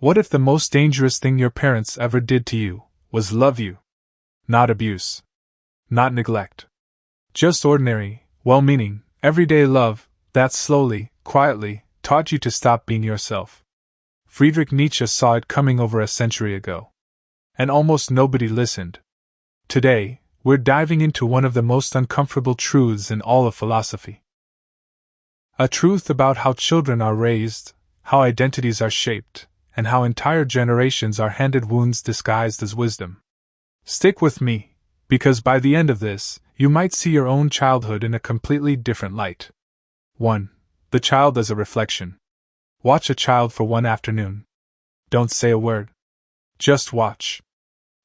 What if the most dangerous thing your parents ever did to you was love you? Not abuse. Not neglect. Just ordinary, well-meaning, everyday love that slowly, quietly, taught you to stop being yourself. Friedrich Nietzsche saw it coming over a century ago. And almost nobody listened. Today, we're diving into one of the most uncomfortable truths in all of philosophy. A truth about how children are raised, how identities are shaped, and how entire generations are handed wounds disguised as wisdom. Stick with me, because by the end of this, you might see your own childhood in a completely different light. 1. The child as a reflection. Watch a child for one afternoon. Don't say a word. Just watch.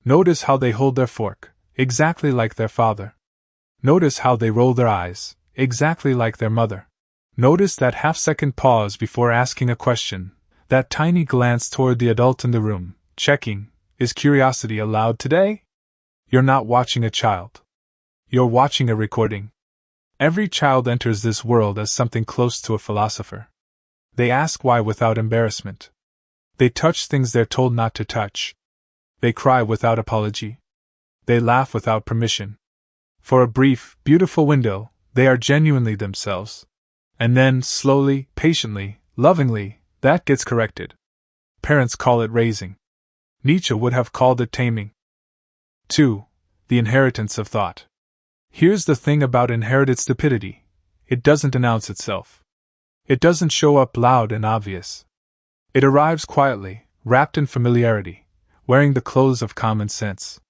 Notice how they hold their fork, exactly like their father. Notice how they roll their eyes, exactly like their mother. Notice that half-second pause before asking a question, that tiny glance toward the adult in the room, checking, is curiosity allowed today? You're not watching a child. You're watching a recording. Every child enters this world as something close to a philosopher. They ask why without embarrassment. They touch things they're told not to touch. They cry without apology. They laugh without permission. For a brief, beautiful window, they are genuinely themselves. And then, slowly, patiently, lovingly, that gets corrected. Parents call it raising. Nietzsche would have called it taming. 2. The inheritance of thought. Here's the thing about inherited stupidity. It doesn't announce itself. It doesn't show up loud and obvious. It arrives quietly, wrapped in familiarity, wearing the clothes of common sense.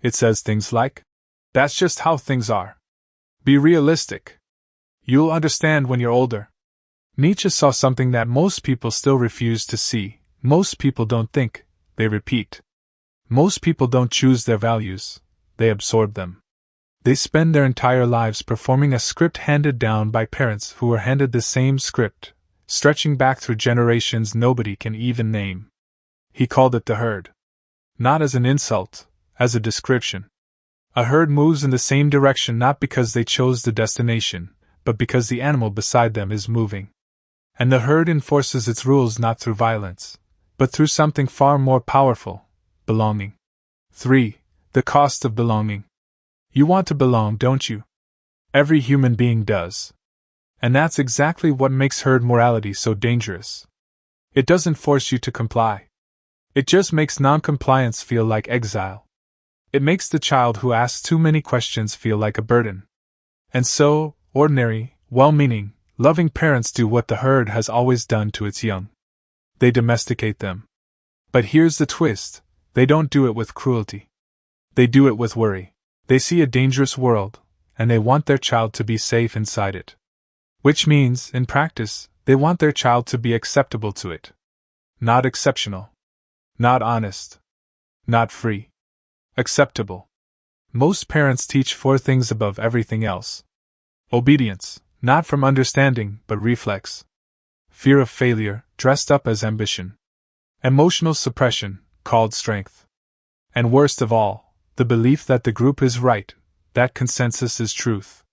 It says things like, "That's just how things are. Be realistic. You'll understand when you're older." Nietzsche saw something that most people still refuse to see. Most people don't think, they repeat. Most people don't choose their values, they absorb them. They spend their entire lives performing a script handed down by parents who were handed the same script, stretching back through generations nobody can even name. He called it the herd. Not as an insult, as a description. A herd moves in the same direction not because they chose the destination, but because the animal beside them is moving. And the herd enforces its rules not through violence, but through something far more powerful: belonging. 3. The cost of belonging. You want to belong, don't you? Every human being does. And that's exactly what makes herd morality so dangerous. It doesn't force you to comply. It just makes non-compliance feel like exile. It makes the child who asks too many questions feel like a burden. And so, ordinary, well-meaning, loving parents do what the herd has always done to its young. They domesticate them. But here's the twist: they don't do it with cruelty. They do it with worry. They see a dangerous world, and they want their child to be safe inside it. Which means, in practice, they want their child to be acceptable to it. Not exceptional. Not honest. Not free. Acceptable. Most parents teach 4 things above everything else. Obedience, not from understanding, but reflex. Fear of failure, dressed up as ambition. Emotional suppression, called strength. And worst of all, the belief that the group is right, that consensus is truth.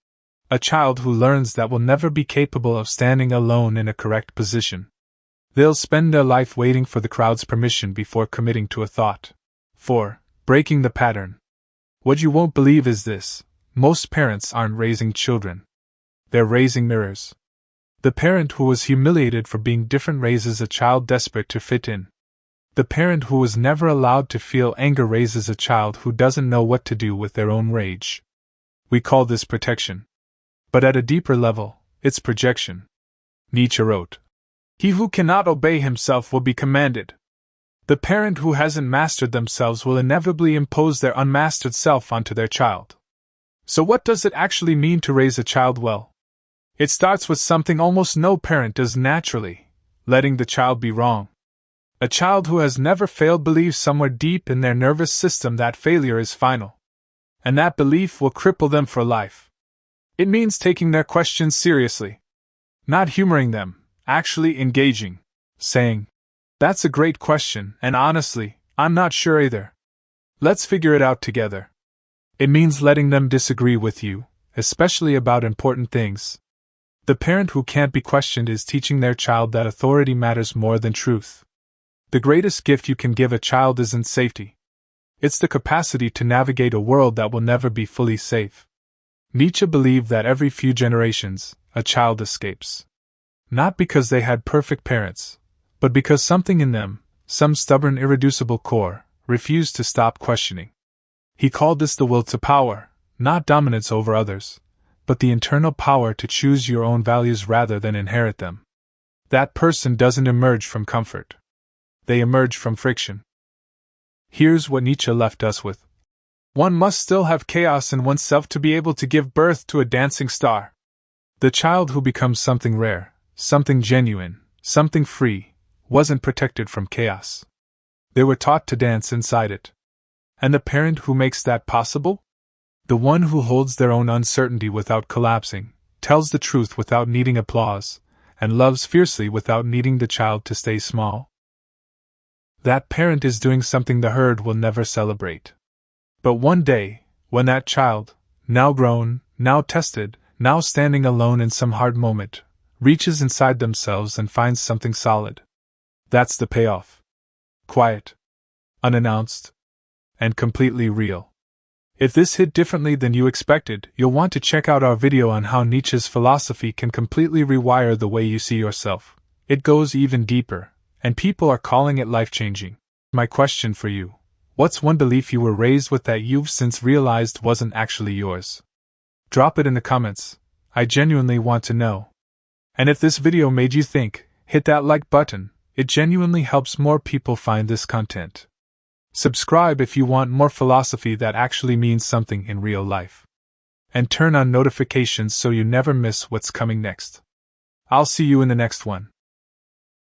A child who learns that will never be capable of standing alone in a correct position. They'll spend their life waiting for the crowd's permission before committing to a thought. 4. Breaking the pattern. What you won't believe is this: most parents aren't raising children. They're raising mirrors. The parent who was humiliated for being different raises a child desperate to fit in. The parent who was never allowed to feel anger raises a child who doesn't know what to do with their own rage. We call this protection. But at a deeper level, it's projection. Nietzsche wrote, "He who cannot obey himself will be commanded." The parent who hasn't mastered themselves will inevitably impose their unmastered self onto their child. So what does it actually mean to raise a child well? It starts with something almost no parent does naturally: letting the child be wrong. A child who has never failed believes somewhere deep in their nervous system that failure is final. And that belief will cripple them for life. It means taking their questions seriously. Not humoring them, actually engaging. Saying, "That's a great question, and honestly, I'm not sure either. Let's figure it out together." It means letting them disagree with you, especially about important things. The parent who can't be questioned is teaching their child that authority matters more than truth. The greatest gift you can give a child isn't safety. It's the capacity to navigate a world that will never be fully safe. Nietzsche believed that every few generations, a child escapes. Not because they had perfect parents, but because something in them, some stubborn, irreducible core, refused to stop questioning. He called this the will to power, not dominance over others, but the internal power to choose your own values rather than inherit them. That person doesn't emerge from comfort. They emerge from friction. Here's what Nietzsche left us with. One must still have chaos in oneself to be able to give birth to a dancing star. The child who becomes something rare, something genuine, something free, wasn't protected from chaos. They were taught to dance inside it. And the parent who makes that possible? The one who holds their own uncertainty without collapsing, tells the truth without needing applause, and loves fiercely without needing the child to stay small. That parent is doing something the herd will never celebrate. But one day, when that child, now grown, now tested, now standing alone in some hard moment, reaches inside themselves and finds something solid. That's the payoff. Quiet, unannounced, and completely real. If this hit differently than you expected, you'll want to check out our video on how Nietzsche's philosophy can completely rewire the way you see yourself. It goes even deeper, and people are calling it life-changing. My question for you: what's one belief you were raised with that you've since realized wasn't actually yours? Drop it in the comments. I genuinely want to know. And if this video made you think, hit that like button. It genuinely helps more people find this content. Subscribe if you want more philosophy that actually means something in real life. And turn on notifications so you never miss what's coming next. I'll see you in the next one.